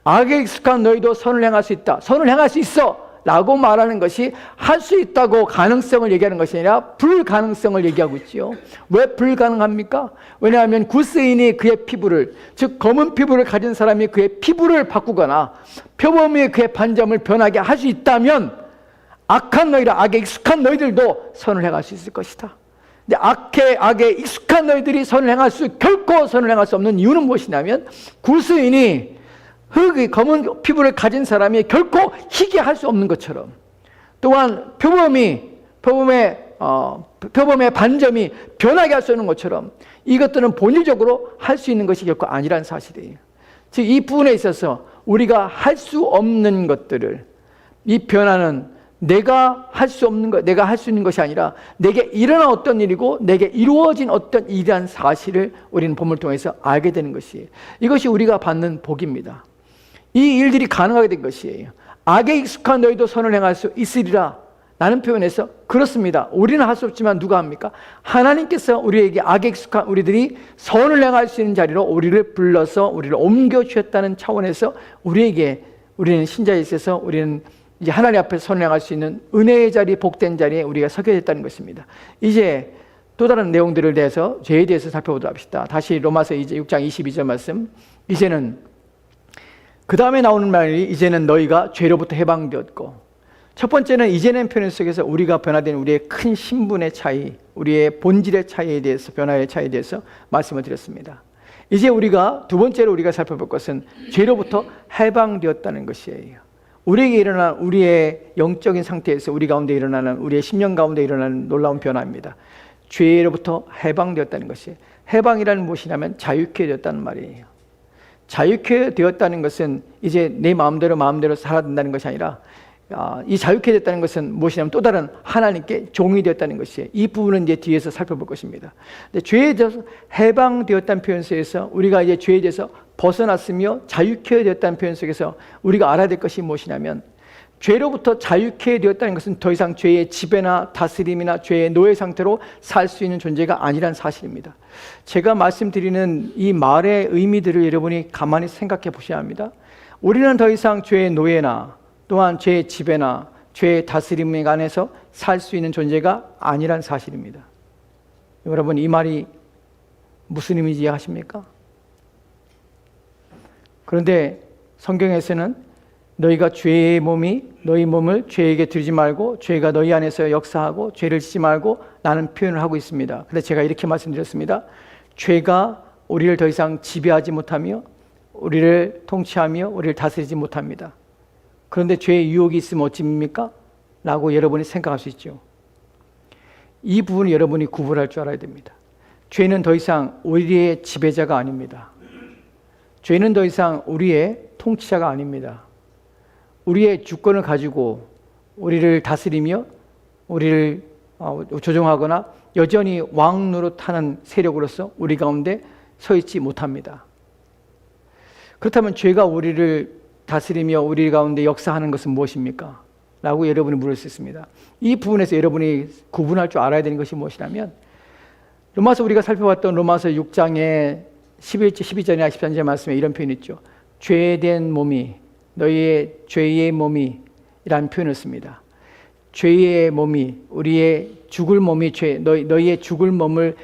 악에 익숙한 너희도 선을 행할 수 있다. 선을 행할 수 있어 라고 말하는 것이 할 수 있다고 가능성을 얘기하는 것이 아니라 불가능성을 얘기하고 있지요. 왜 불가능합니까? 왜냐하면 구스인이 그의 피부를, 즉 검은 피부를 가진 사람이 그의 피부를 바꾸거나 표범의 그의 반점을 변하게 할 수 있다면 악한 너희라, 악에 익숙한 너희들도 선을 행할 수 있을 것이다. 근데 악에 익숙한 너희들이 결코 선을 행할 수 없는 이유는 무엇이냐면 구스인이 검은 피부를 가진 사람이 결코 희게 할 수 없는 것처럼, 또한 표범의 반점이 변하게 할 수 없는 것처럼 이것들은 본질적으로 할 수 있는 것이 결코 아니라는 사실이에요. 즉 이 부분에 있어서 우리가 할 수 없는 것들을, 이 변화는 내가 할 수 있는 것이 아니라 내게 일어난 어떤 일이고 내게 이루어진 어떤 일이라는 사실을 우리는 본문을 통해서 알게 되는 것이에요. 이것이 우리가 받는 복입니다. 이 일들이 가능하게 된 것이에요. 악에 익숙한 너희도 선을 행할 수 있으리라 라는 표현에서 그렇습니다. 우리는 할 수 없지만 누가 합니까? 하나님께서 우리에게 악에 익숙한 우리들이 선을 행할 수 있는 자리로 우리를 불러서 우리를 옮겨주셨다는 차원에서 우리는 신자에 있어서 우리는 이제 하나님 앞에서 선을 행할 수 있는 은혜의 자리, 복된 자리에 우리가 서게 됐다는 것입니다. 이제 또 다른 내용들을 대해서, 죄에 대해서 살펴보도록 합시다. 다시 로마서 6장 22절 말씀. 그 다음에 나오는 말이 이제는 너희가 죄로부터 해방되었고, 첫 번째는 이제는 표현 속에서 우리가 변화된 우리의 큰 신분의 차이, 우리의 본질의 차이에 대해서, 변화의 차이에 대해서 말씀을 드렸습니다. 이제 두 번째로 우리가 살펴볼 것은 죄로부터 해방되었다는 것이에요. 우리에게 일어난 우리의 영적인 상태에서 우리 가운데 일어나는, 우리의 심령 가운데 일어나는 놀라운 변화입니다. 죄로부터 해방되었다는 것이에요. 해방이라는 무엇이냐면 자유케 되었다는 말이에요. 자유케 되었다는 것은 이제 내 마음대로 살아야 된다는 것이 아니라, 이 자유케 됐다는 것은 무엇이냐면 또 다른 하나님께 종이 되었다는 것이에요. 이 부분은 이제 뒤에서 살펴볼 것입니다. 근데 죄에 대해서 해방되었다는 표현 속에서 우리가 이제 죄에 대해서 벗어났으며 자유케 되었다는 표현 속에서 우리가 알아야 될 것이 무엇이냐면, 죄로부터 자유케 되었다는 것은 더 이상 죄의 지배나 다스림이나 죄의 노예 상태로 살 수 있는 존재가 아니라는 사실입니다. 제가 말씀드리는 이 말의 의미들을 여러분이 가만히 생각해 보셔야 합니다. 우리는 더 이상 죄의 노예나 또한 죄의 지배나 죄의 다스림 안에서 살 수 있는 존재가 아니라는 사실입니다. 여러분, 이 말이 무슨 의미인지 이해하십니까? 그런데 성경에서는 너희가 너희 몸을 죄에게 드리지 말고 죄가 너희 안에서 역사하고 죄를 짓지 말고 라는 표현을 하고 있습니다. 그런데 제가 이렇게 말씀드렸습니다. 죄가 우리를 더 이상 지배하지 못하며 우리를 통치하며 우리를 다스리지 못합니다. 그런데 죄의 유혹이 있으면 어찌입니까? 라고 여러분이 생각할 수 있죠. 이 부분을 여러분이 구분할 줄 알아야 됩니다. 죄는 더 이상 우리의 지배자가 아닙니다. 죄는 더 이상 우리의 통치자가 아닙니다. 우리의 주권을 가지고 우리를 다스리며 우리를 조종하거나 여전히 왕 노릇하는 세력으로서 우리 가운데 서 있지 못합니다. 그렇다면 죄가 우리를 다스리며 우리 가운데 역사하는 것은 무엇입니까? 라고 여러분이 물을 수 있습니다. 이 부분에서 여러분이 구분할 줄 알아야 되는 것이 무엇이냐면, 로마서 우리가 살펴봤던 로마서 6장의 11절, 12절이나 13절 말씀에 이런 표현이 있죠. 죄된 몸이, 너희의 죄의 몸이 라는 표현을 씁니다. 죄의 몸이, 우리의 죽을 몸이 너희의 죽을 몸을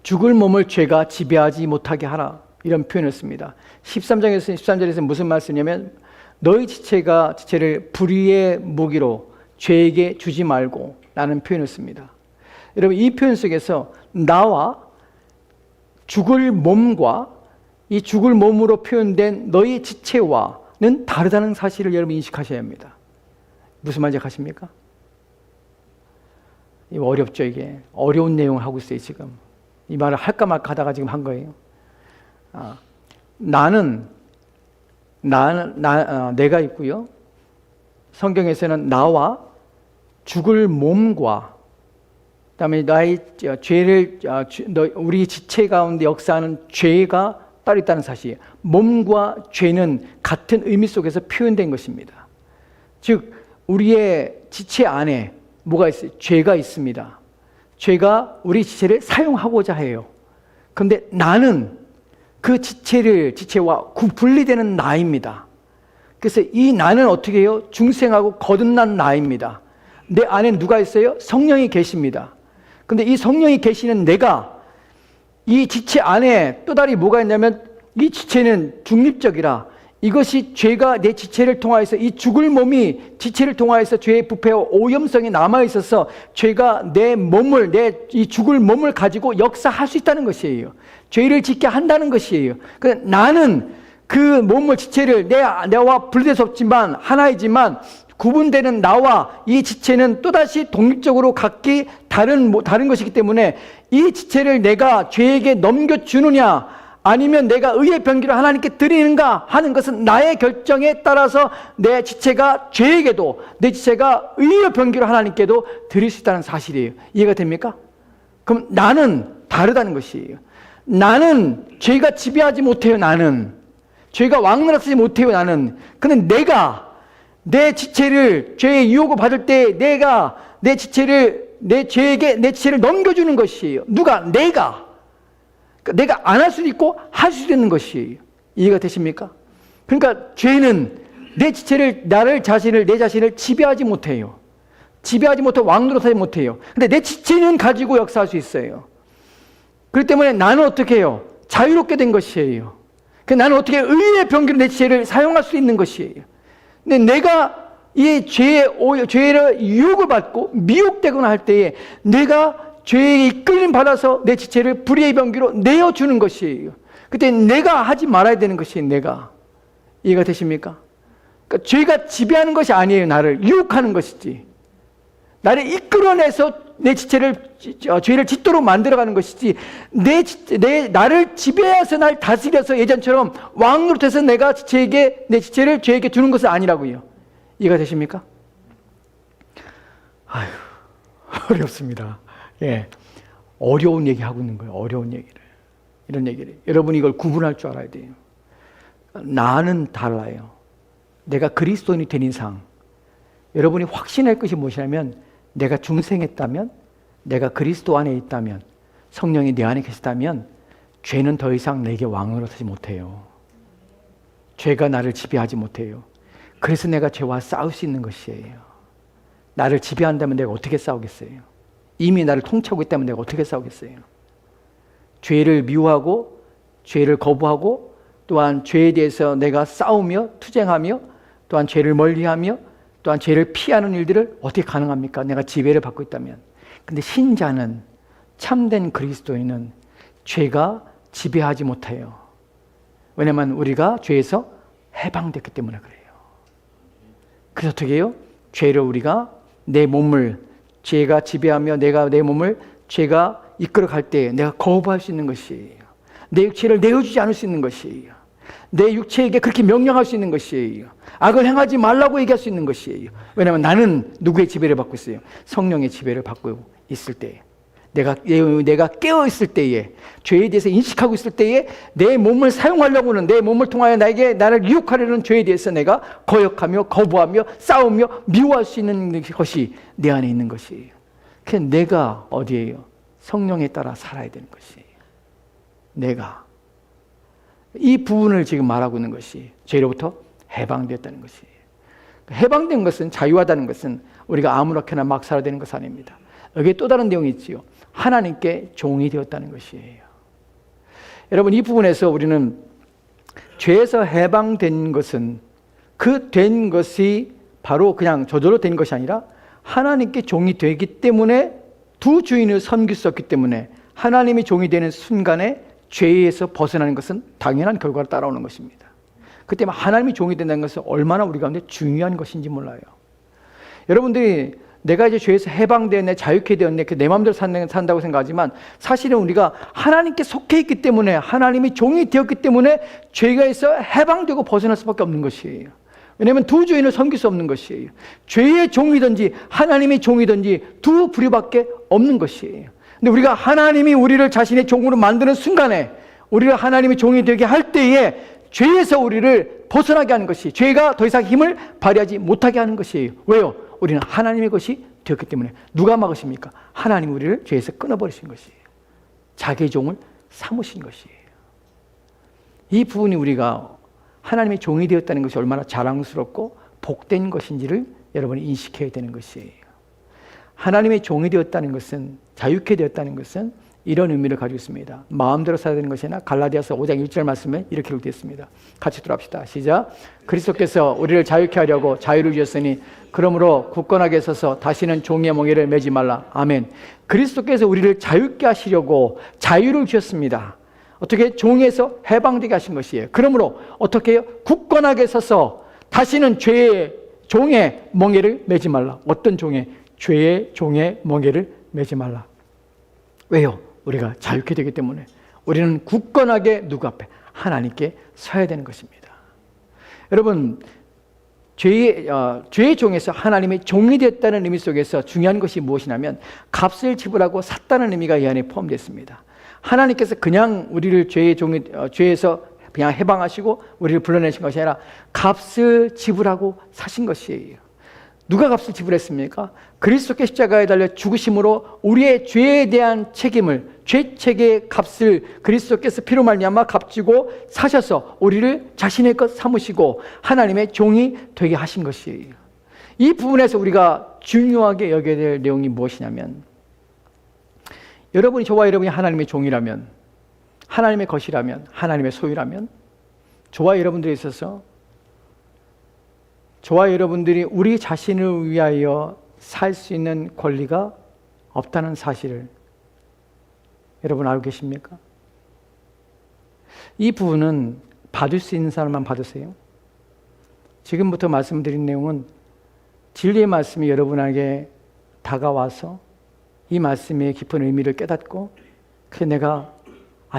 죽을 몸을 죄가 지배하지 못하게 하라, 이런 표현을 씁니다. 13절에서 무슨 말씀이냐면, 너희 지체를 불의의 무기로 죄에게 주지 말고 라는 표현을 씁니다. 여러분, 이 표현 속에서 나와 죽을 몸과 이 죽을 몸으로 표현된 너희 지체와는 다르다는 사실을 여러분 인식하셔야 합니다. 무슨 말인지 아십니까? 이거 어렵죠. 이게 어려운 내용을 하고 있어요. 지금 이 말을 할까 말까 하다가 지금 한 거예요. 내가 있고요. 성경에서는 나와 죽을 몸과 그다음에 나의 죄를 우리 지체 가운데 역사하는 죄가 따로 있다는 사실. 몸과 죄는 같은 의미 속에서 표현된 것입니다. 즉 우리의 지체 안에 뭐가 있어요? 죄가 있습니다. 죄가 우리 지체를 사용하고자 해요. 그런데 나는 그 지체와 분리되는 나입니다. 그래서 이 나는 어떻게 해요? 중생하고 거듭난 나입니다. 내 안에 누가 있어요? 성령이 계십니다. 근데 이 성령이 계시는 내가 이 지체 안에 또 다른 뭐가 있냐면 이 지체는 중립적이라 이것이 죄가 내 지체를 통하여서 이 죽을 몸이 지체를 통하여서 죄의 부패와 오염성이 남아있어서 죄가 내 몸을 내 이 죽을 몸을 가지고 역사할 수 있다는 것이에요. 죄를 짓게 한다는 것이에요. 그러니까 나는 그 몸을 지체를 내와 분리될 수 없지만 하나이지만 구분되는 나와 이 지체는 또다시 독립적으로 각기 다른 것이기 때문에 이 지체를 내가 죄에게 넘겨주느냐 아니면 내가 의의 병기로 하나님께 드리는가 하는 것은 나의 결정에 따라서 내 지체가 죄에게도 내 지체가 의의 병기로 하나님께도 드릴 수 있다는 사실이에요. 이해가 됩니까? 그럼 나는 다르다는 것이에요. 나는 죄가 지배하지 못해요. 나는 죄가 왕노릇하지 못해요. 나는. 근데 내가 내 지체를 죄의 유혹을 받을 때 내가 내 지체를 내 죄에게 내 지체를 넘겨주는 것이에요. 누가? 내가 안 할 수도 있고 할 수도 있는 것이에요. 이해가 되십니까? 그러니까 죄는 내 지체를 내 자신을 지배하지 못해요. 지배하지 못하고 왕노릇하지 못해요. 근데 내 지체는 가지고 역사할 수 있어요. 그렇기 때문에 나는 어떻게 해요? 자유롭게 된 것이에요. 나는 어떻게 의의 병기로 내 지체를 사용할 수 있는 것이에요. 근데 내가 이 죄의 유혹을 받고 미혹되거나 할 때에 내가 죄에 이끌림 받아서 내 지체를 불의의 병기로 내어주는 것이에요. 그때 내가 하지 말아야 되는 것이에요. 내가. 이해가 되십니까? 그러니까 죄가 지배하는 것이 아니에요. 나를 유혹하는 것이지. 나를 이끌어내서 내 지체를 죄를 짓도록 만들어가는 것이지 나를 지배해서 날 다스려서 예전처럼 왕노릇해서 내가 내 지체를 죄에게 주는 것은 아니라고요. 이해가 되십니까? 아휴, 어렵습니다. 예, 어려운 얘기 하고 있는 거예요. 어려운 얘기를. 이런 얘기를. 여러분이 이걸 구분할 줄 알아야 돼요. 나는 달라요. 내가 그리스도인이 된 이상 여러분이 확신할 것이 무엇이냐면 내가 중생했다면 내가 그리스도 안에 있다면 성령이 내 안에 계시다면 죄는 더 이상 내게 왕노릇하지 못해요. 죄가 나를 지배하지 못해요. 그래서 내가 죄와 싸울 수 있는 것이에요. 나를 지배한다면 내가 어떻게 싸우겠어요? 이미 나를 통치하고 있다면 내가 어떻게 싸우겠어요? 죄를 미워하고 죄를 거부하고 또한 죄에 대해서 내가 싸우며 투쟁하며 또한 죄를 멀리하며 또한 죄를 피하는 일들을 어떻게 가능합니까? 내가 지배를 받고 있다면. 근데 신자는 참된 그리스도인은 죄가 지배하지 못해요. 왜냐하면 우리가 죄에서 해방됐기 때문에 그래요. 그래서 어떻게 해요? 죄를 우리가 내 몸을 죄가 지배하며 내가 내 몸을 죄가 이끌어갈 때 내가 거부할 수 있는 것이에요. 내 육체를 내어주지 않을 수 있는 것이에요. 내 육체에게 그렇게 명령할 수 있는 것이에요. 악을 행하지 말라고 얘기할 수 있는 것이에요. 왜냐하면 나는 누구의 지배를 받고 있어요? 성령의 지배를 받고 있을 때 내가 깨어 있을 때에 죄에 대해서 인식하고 있을 때에 내 몸을 사용하려고는 내 몸을 통하여 나를 유혹하려는 죄에 대해서 내가 거역하며 거부하며 싸우며 미워할 수 있는 것이 내 안에 있는 것이에요. 그래서 내가 어디에요? 성령에 따라 살아야 되는 것이에요. 내가 이 부분을 지금 말하고 있는 것이 죄로부터 해방되었다는 것이에요. 해방된 것은 자유하다는 것은 우리가 아무렇게나 막 살아야 되는 것이 아닙니다. 여기에 또 다른 내용이 있지요. 하나님께 종이 되었다는 것이에요. 여러분 이 부분에서 우리는 죄에서 해방된 것은 그 된 것이 바로 그냥 저절로 된 것이 아니라 하나님께 종이 되기 때문에 두 주인을 섬길 수 없기 때문에 하나님이 종이 되는 순간에 죄에서 벗어나는 것은 당연한 결과로 따라오는 것입니다. 그때 하나님이 종이 된다는 것은 얼마나 우리 가운데 중요한 것인지 몰라요. 여러분들이 내가 이제 죄에서 해방되었네, 자유케 되었네, 내 마음대로 산다고 생각하지만 사실은 우리가 하나님께 속해 있기 때문에 하나님이 종이 되었기 때문에 죄에서 해방되고 벗어날 수밖에 없는 것이에요. 왜냐하면 두 주인을 섬길 수 없는 것이에요. 죄의 종이든지 하나님의 종이든지 두 부류밖에 없는 것이에요. 근데 우리가 하나님이 우리를 자신의 종으로 만드는 순간에 우리를 하나님의 종이 되게 할 때에 죄에서 우리를 벗어나게 하는 것이, 죄가 더 이상 힘을 발휘하지 못하게 하는 것이에요. 왜요? 우리는 하나님의 것이 되었기 때문에. 누가 막으십니까? 하나님이 우리를 죄에서 끊어버리신 것이에요. 자기의 종을 삼으신 것이에요. 이 부분이 우리가 하나님의 종이 되었다는 것이 얼마나 자랑스럽고 복된 것인지를 여러분이 인식해야 되는 것이에요. 하나님의 종이 되었다는 것은, 자유케 되었다는 것은 이런 의미를 가지고 있습니다. 마음대로 살아야 되는 것이 아니라 갈라디아서 5장 1절 말씀에 이렇게 기록되어 있습니다. 같이 들어갑시다. 시작. 그리스도께서 우리를 자유케 하려고 자유를 주셨으니 그러므로 굳건하게 서서 다시는 종의 멍에를 매지 말라. 아멘. 그리스도께서 우리를 자유케 하시려고 자유를 주셨습니다. 어떻게? 종에서 해방되게 하신 것이에요. 그러므로 어떻게 해요? 굳건하게 서서 다시는 죄의 종의 멍에를 매지 말라. 어떤 종의? 죄의 종의 멍에를 매지 말라. 왜요? 우리가 자유케 되기 때문에. 우리는 굳건하게 누구 앞에? 하나님께 서야 되는 것입니다. 여러분, 죄의 종에서 하나님의 종이 됐다는 의미 속에서 중요한 것이 무엇이냐면 값을 지불하고 샀다는 의미가 이 안에 포함되어 있습니다. 하나님께서 그냥 우리를 죄에서 그냥 해방하시고 우리를 불러내신 것이 아니라 값을 지불하고 사신 것이에요. 누가 값을 지불했습니까? 그리스도께 십자가에 달려 죽으심으로 우리의 죄에 대한 책임을, 죄책의 값을 그리스도께서 피로 말미암아 값지고 사셔서 우리를 자신의 것 삼으시고 하나님의 종이 되게 하신 것이에요. 이 부분에서 우리가 중요하게 여겨야 될 내용이 무엇이냐면, 여러분이, 저와 여러분이 하나님의 종이라면, 하나님의 것이라면, 하나님의 소유라면, 저와 여러분들에 있어서 저와 여러분들이 우리 자신을 위하여 살 수 있는 권리가 없다는 사실을 여러분 알고 계십니까? 이 부분은 받을 수 있는 사람만 받으세요. 지금부터 말씀드린 내용은 진리의 말씀이 여러분에게 다가와서 이 말씀의 깊은 의미를 깨닫고, 그래서 내가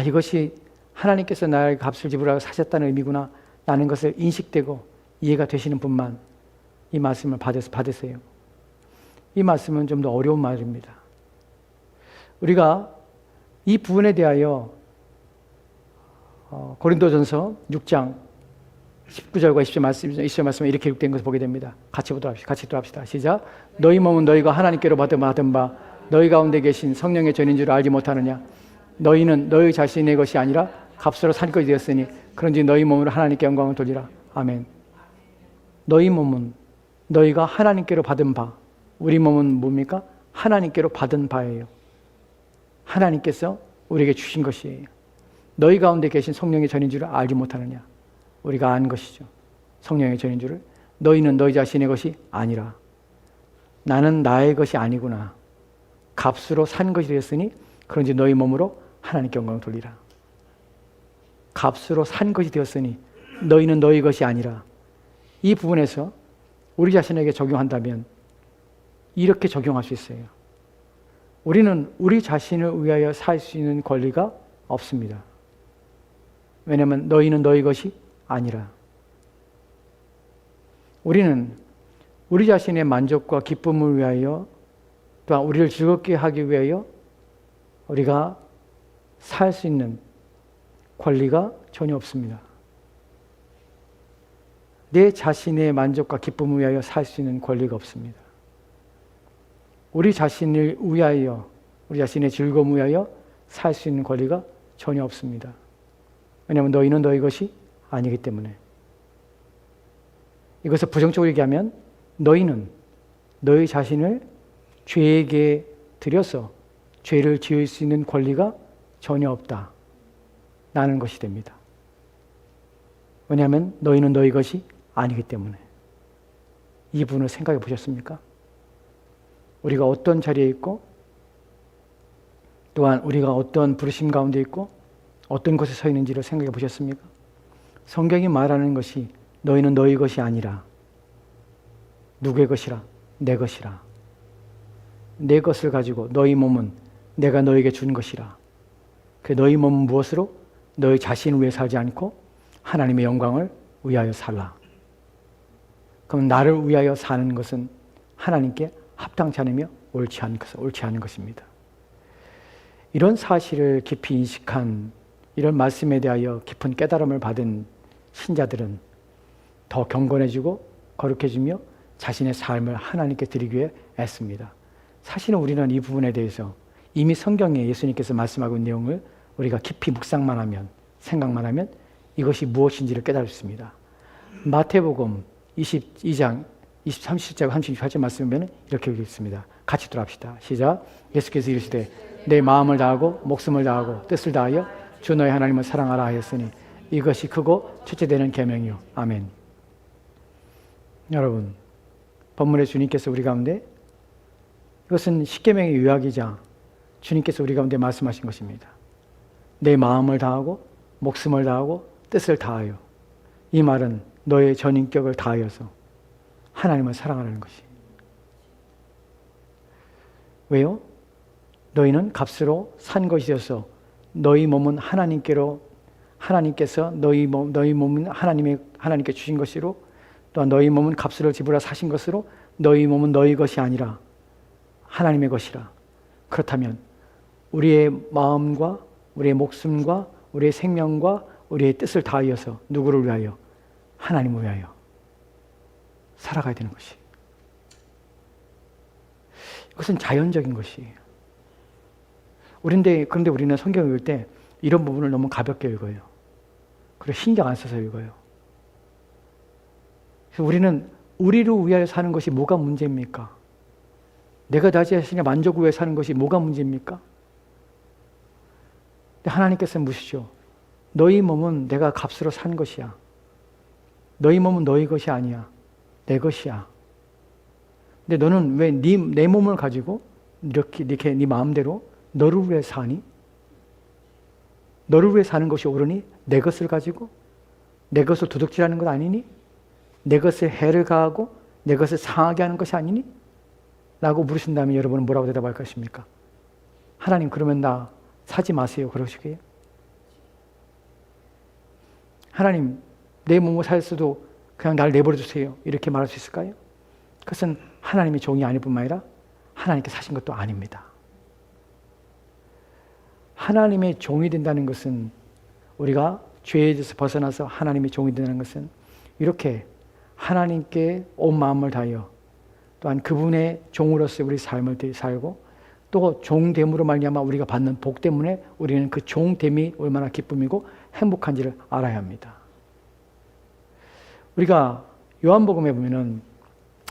이것이 하나님께서 나의 값을 지불하고 사셨다는 의미구나 라는 것을 인식되고 이해가 되시는 분만 이 말씀을 받으세요. 이 말씀은 좀 더 어려운 말입니다. 우리가 이 부분에 대하여 고린도전서 6장 19절과 20절 말씀에 이렇게 기록된 것을 보게 됩니다. 같이 들어갑시다. 시작. 너희 몸은 너희가 하나님께로 받은 바 너희 가운데 계신 성령의 전인 줄 알지 못하느냐. 너희는 너희 자신의 것이 아니라 값으로 산 것이 되었으니 그런지 너희 몸으로 하나님께 영광을 돌리라. 아멘. 너희 몸은 너희가 하나님께로 받은 바, 우리 몸은 뭡니까? 하나님께로 받은 바예요. 하나님께서 우리에게 주신 것이에요. 너희 가운데 계신 성령의 전인 줄을 알지 못하느냐. 우리가 안 것이죠. 성령의 전인 줄을. 너희는 너희 자신의 것이 아니라. 나는 나의 것이 아니구나. 값으로 산 것이 되었으니 그런지 너희 몸으로 하나님께 영광을 돌리라. 값으로 산 것이 되었으니 너희는 너희 것이 아니라. 이 부분에서 우리 자신에게 적용한다면 이렇게 적용할 수 있어요. 우리는 우리 자신을 위하여 살 수 있는 권리가 없습니다. 왜냐하면 너희는 너희 것이 아니라. 우리는 우리 자신의 만족과 기쁨을 위하여, 또한 우리를 즐겁게 하기 위하여 우리가 살 수 있는 권리가 전혀 없습니다. 내 자신의 만족과 기쁨을 위하여 살 수 있는 권리가 없습니다. 우리 자신을 위하여, 우리 자신의 즐거움을 위하여 살 수 있는 권리가 전혀 없습니다. 왜냐하면 너희는 너희 것이 아니기 때문에. 이것을 부정적으로 얘기하면 너희는 너희 자신을 죄에게 드려서 죄를 지을 수 있는 권리가 전혀 없다 라는 것이 됩니다. 왜냐하면 너희는 너희 것이 아니기 때문에. 이 부분을 생각해 보셨습니까? 우리가 어떤 자리에 있고, 또한 우리가 어떤 부르심 가운데 있고 어떤 곳에 서 있는지를 생각해 보셨습니까? 성경이 말하는 것이 너희는 너희 것이 아니라 누구의 것이라? 내 것이라. 내 것을 가지고 너희 몸은 내가 너에게 준 것이라. 그 너희 몸은 무엇으로? 너희 자신을 위해 살지 않고 하나님의 영광을 위하여 살라. 그럼 나를 위하여 사는 것은 하나님께 합당치 않으며 옳지 않은 것입니다. 이런 사실을 깊이 인식한 이런 말씀에 대하여 깊은 깨달음을 받은 신자들은 더 경건해지고 거룩해지며 자신의 삶을 하나님께 드리기 위해 애씁니다. 사실은 우리는 이 부분에 대해서 이미 성경에 예수님께서 말씀하고 있는 내용을 우리가 깊이 묵상만 하면, 생각만 하면 이것이 무엇인지를 깨달을 수 있습니다. 마태복음 22장 37절 38절 말씀을 보면 이렇게 읽습니다. 같이 들어갑시다. 시작. 예수께서 이르시되 내 마음을 다하고 목숨을 다하고 뜻을 다하여 주 너의 하나님을 사랑하라 하였으니 이것이 크고 첫째 되는 계명이요. 아멘. 여러분, 본문의 주님께서 우리 가운데, 이것은 십계명의 요약이자 주님께서 우리 가운데 말씀하신 것입니다. 내 마음을 다하고 목숨을 다하고 뜻을 다하여, 이 말은 너의 전인격을 다하여서 하나님을 사랑하라는 것이. 왜요? 너희는 값으로 산 것이어서 너희 몸은 하나님께서 너희 몸은 하나님께 주신 것이로, 또한 너희 몸은 값으로 지불하 사신 것으로 너희 몸은 너희 것이 아니라 하나님의 것이라. 그렇다면 우리의 마음과 우리의 목숨과 우리의 생명과 우리의 뜻을 다하여서 누구를 위하여? 하나님을 위하여 살아가야 되는 것이. 이것은 자연적인 것이에요. 그런데 우리는 성경을 읽을 때 이런 부분을 너무 가볍게 읽어요. 그리고 신경 안 써서 읽어요. 그래서 우리는 우리를 위하여 사는 것이 뭐가 문제입니까? 내가 나 자신의 만족을 위해 사는 것이 뭐가 문제입니까? 근데 하나님께서는 묻으시죠. 너희 몸은 내가 값으로 산 것이야. 너희 몸은 너희 것이 아니야. 내 것이야. 근데 너는 왜 내 몸을 가지고 이렇게 네 마음대로 너를 위해 사니? 너를 위해 사는 것이 옳으니? 내 것을 가지고? 내 것을 도둑질하는 것 아니니? 내 것에 해를 가하고 내 것을 상하게 하는 것이 아니니? 라고 물으신다면 여러분은 뭐라고 대답할 것입니까? 하나님, 그러면 나 사지 마세요. 그러시게요? 하나님, 내 몸을 살수도 그냥 날 내버려 두세요. 이렇게 말할 수 있을까요? 그것은 하나님의 종이 아닐 뿐만 아니라 하나님께 사신 것도 아닙니다. 하나님의 종이 된다는 것은, 우리가 죄에 대해서 벗어나서 하나님의 종이 된다는 것은 이렇게 하나님께 온 마음을 다하여 또한 그분의 종으로서 우리 삶을 살고, 또 종됨으로 말미암아 우리가 받는 복 때문에 우리는 그 종됨이 얼마나 기쁨이고 행복한지를 알아야 합니다. 우리가 요한복음에 보면은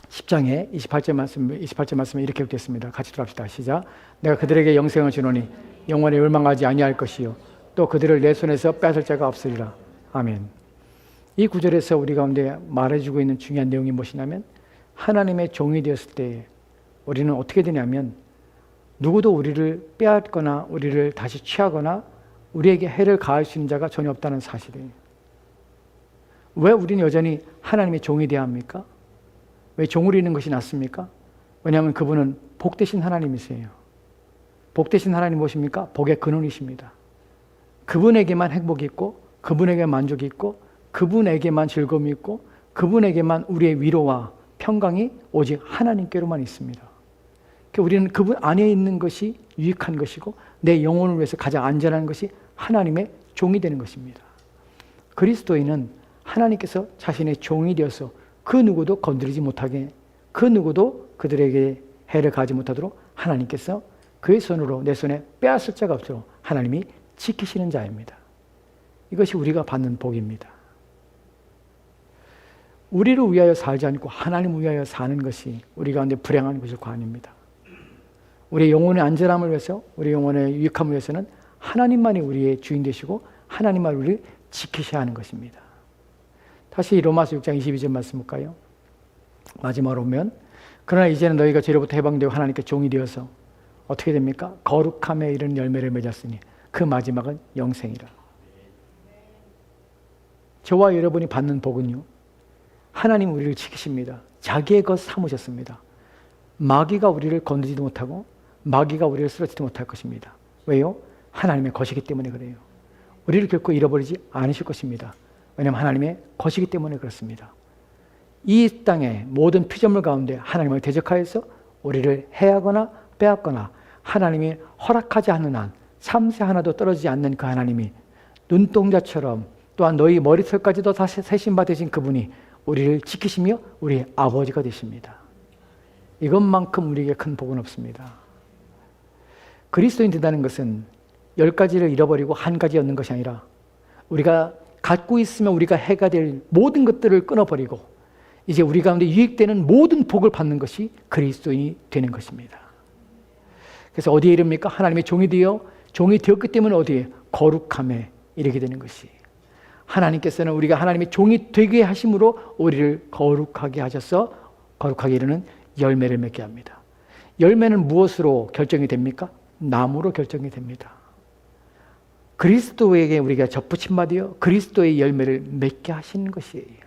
10장에 28절 말씀에 이렇게 읽겠습니다. 같이 들어갑시다. 시작. 내가 그들에게 영생을 주노니 영원히 멸망하지 아니할 것이요 또 그들을 내 손에서 뺏을 자가 없으리라. 아멘. 이 구절에서 우리 가운데 말해주고 있는 중요한 내용이 무엇이냐면, 하나님의 종이 되었을 때 우리는 어떻게 되냐면, 누구도 우리를 빼앗거나 우리를 다시 취하거나 우리에게 해를 가할 수 있는 자가 전혀 없다는 사실이에요. 왜 우리는 여전히 하나님의 종이 되어야 합니까? 왜 종을 잃는 것이 낫습니까? 왜냐하면 그분은 복 되신 하나님이세요. 복 되신 하나님 무엇입니까? 복의 근원이십니다. 그분에게만 행복이 있고, 그분에게 만족이 있고, 그분에게만 즐거움이 있고, 그분에게만 우리의 위로와 평강이 오직 하나님께로만 있습니다. 그러니까 우리는 그분 안에 있는 것이 유익한 것이고, 내 영혼을 위해서 가장 안전한 것이 하나님의 종이 되는 것입니다. 그리스도인은 하나님께서 자신의 종이 되어서 그 누구도 건드리지 못하게, 그 누구도 그들에게 해를 가지 못하도록 하나님께서 그의 손으로 내 손에 빼앗을 자가 없도록 하나님이 지키시는 자입니다. 이것이 우리가 받는 복입니다. 우리를 위하여 살지 않고 하나님을 위하여 사는 것이 우리 가운데 불행한 것일 거 아닙니다. 우리의 영혼의 안전함을 위해서, 우리 영혼의 유익함을 위해서는 하나님만이 우리의 주인 되시고 하나님만 우리를 지키셔야 하는 것입니다. 다시 로마서 6장 22절 말씀 볼까요? 마지막으로 보면, 그러나 이제는 너희가 죄로부터 해방되고 하나님께 종이 되어서 어떻게 됩니까? 거룩함에 이르는 열매를 맺었으니 그 마지막은 영생이라. 저와 여러분이 받는 복은요, 하나님 우리를 지키십니다. 자기의 것 삼으셨습니다. 마귀가 우리를 건드리지도 못하고 마귀가 우리를 쓰러지도 못할 것입니다. 왜요? 하나님의 것이기 때문에 그래요. 우리를 결코 잃어버리지 않으실 것입니다. 왜냐하면 하나님의 것이기 때문에 그렇습니다. 이 땅의 모든 피조물 가운데 하나님을 대적하여서 우리를 해하거나 빼앗거나 하나님이 허락하지 않는 한 참새 하나도 떨어지지 않는 그 하나님이 눈동자처럼 또한 너희 머리털까지도 다 세신 바 되신 그분이 우리를 지키시며 우리의 아버지가 되십니다. 이것만큼 우리에게 큰 복은 없습니다. 그리스도인 된다는 것은 10가지를 잃어버리고 한 가지 얻는 것이 아니라 우리가 갖고 있으면 우리가 해가 될 모든 것들을 끊어버리고 이제 우리 가운데 유익되는 모든 복을 받는 것이 그리스도인이 되는 것입니다. 그래서 어디에 이릅니까? 하나님의 종이 되었기 때문에 어디에? 거룩함에 이르게 되는 것이. 하나님께서는 우리가 하나님의 종이 되게 하심으로 우리를 거룩하게 하셔서 거룩하게 이르는 열매를 맺게 합니다. 열매는 무엇으로 결정이 됩니까? 나무로 결정이 됩니다. 그리스도에게 우리가 접붙임 받으여 그리스도의 열매를 맺게 하시는 것이에요.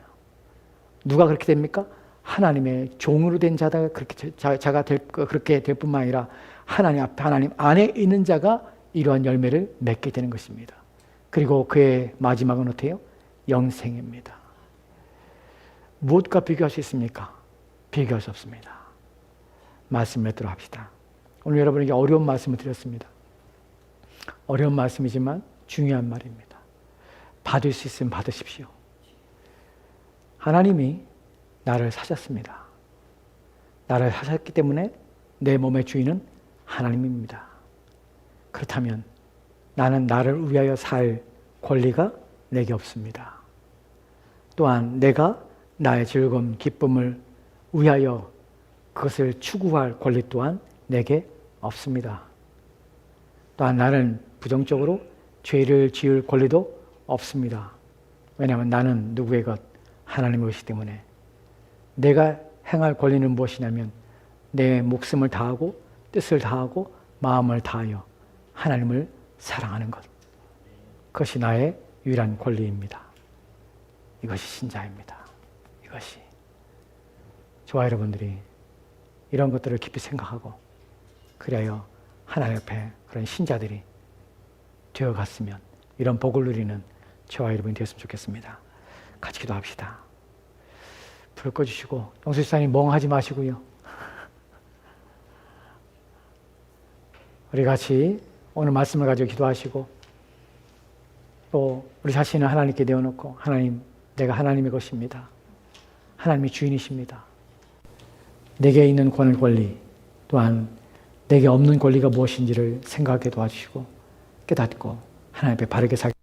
누가 그렇게 됩니까? 하나님의 종으로 된 자가 그렇게 될 뿐만 아니라 하나님 앞에 하나님 안에 있는 자가 이러한 열매를 맺게 되는 것입니다. 그리고 그의 마지막은 어때요? 영생입니다. 무엇과 비교할 수 있습니까? 비교할 수 없습니다. 말씀 맺도록 합시다. 오늘 여러분에게 어려운 말씀을 드렸습니다. 어려운 말씀이지만 중요한 말입니다. 받을 수 있으면 받으십시오. 하나님이 나를 사셨습니다. 나를 사셨기 때문에 내 몸의 주인은 하나님입니다. 그렇다면 나는 나를 위하여 살 권리가 내게 없습니다. 또한 내가 나의 즐거움, 기쁨을 위하여 그것을 추구할 권리 또한 내게 없습니다. 또한 나는 부정적으로 죄를 지을 권리도 없습니다. 왜냐하면 나는 누구의 것? 하나님의 것이기 때문에. 내가 행할 권리는 무엇이냐면 내 목숨을 다하고 뜻을 다하고 마음을 다하여 하나님을 사랑하는 것. 그것이 나의 유일한 권리입니다. 이것이 신자입니다. 이것이. 저와 여러분들이 이런 것들을 깊이 생각하고 그래야 하나님 앞에 그런 신자들이 되어갔으면 이런 복을 누리는 저와 여러분이 되었으면 좋겠습니다. 같이 기도합시다. 불 꺼주시고 영수집사님 멍하지 마시고요. 우리 같이 오늘 말씀을 가지고 기도하시고 또 우리 자신을 하나님께 내어놓고 하나님, 내가 하나님의 것입니다. 하나님의 주인이십니다. 내게 있는 권리 또한 내게 없는 권리가 무엇인지를 생각하게 도와주시고 깨닫고 하나님 앞에 바르게 살게